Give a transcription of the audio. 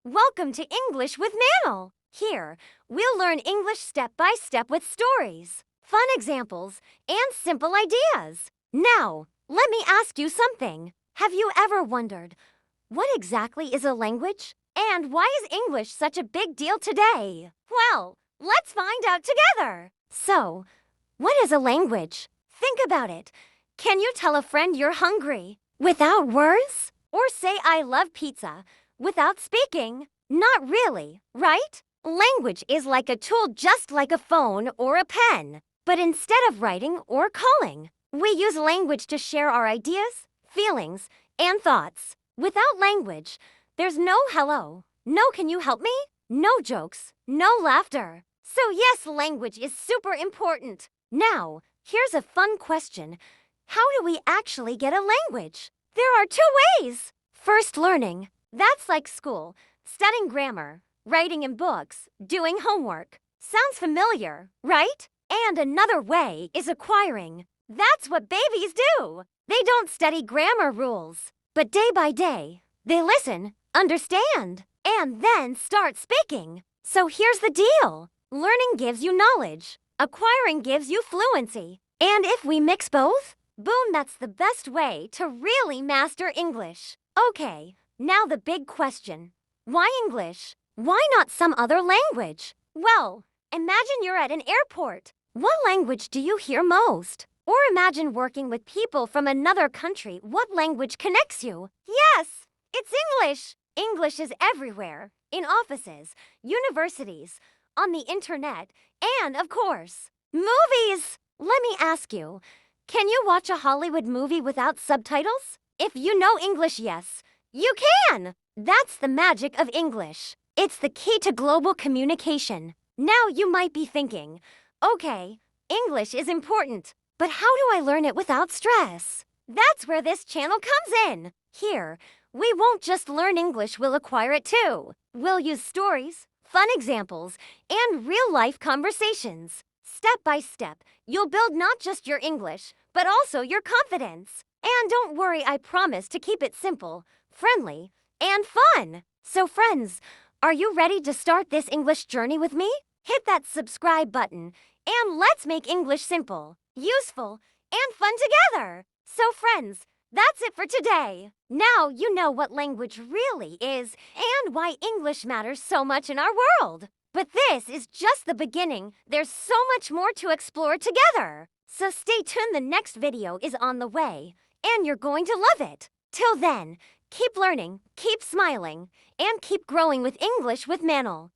Welcome to English with Manel. Here, we'll learn English step by step with stories, fun examples, and simple ideas. Now, let me ask you something. Have you ever wondered, what exactly is a language? And why is English such a big deal today? Well, let's find out together. So, what is a language? Think about it. Can you tell a friend you're hungry without words? Or say I love pizza without speaking? Not really, right? Language is like a tool, just like a phone or a pen. But instead of writing or calling, we use language to share our ideas, feelings, and thoughts. Without language, there's no hello, no can you help me, no jokes, no laughter. So yes, language is super important. Now, here's a fun question. How do we actually get a language? There are two ways. First, learning. That's like school, studying grammar, writing in books, doing homework. Sounds familiar, right? And another way is acquiring. That's what babies do. They don't study grammar rules, but day by day, they listen, understand, and then start speaking. So here's the deal. Learning gives you knowledge. Acquiring gives you fluency. And if we mix both, boom, that's the best way to really master English. Okay, now the big question. Why English? Why not some other language? Well, imagine you're at an airport. What language do you hear most? Or imagine working with people from another country. What language connects you? Yes, it's English. English is everywhere. In offices, universities, on the internet, and of course, movies. Let me ask you, can you watch a Hollywood movie without subtitles? If you know English, yes, you can. That's the magic of English. It's the key to global communication. Now you might be thinking, okay, English is important, but how do I learn it without stress? That's where this channel comes in. Here, we won't just learn English, we'll acquire it too. We'll use stories, fun examples, and real-life conversations. Step by step, you'll build not just your English, but also your confidence. And don't worry, I promise to keep it simple, friendly, and fun. So friends, are you ready to start this English journey with me? Hit that subscribe button, and let's make English simple, useful, and fun together. So friends, that's it for today. Now you know what language really is and why English matters so much in our world. But this is just the beginning. There's so much more to explore together. So stay tuned, the next video is on the way, and you're going to love it. Till then, keep learning, keep smiling, and keep growing with English with Manel.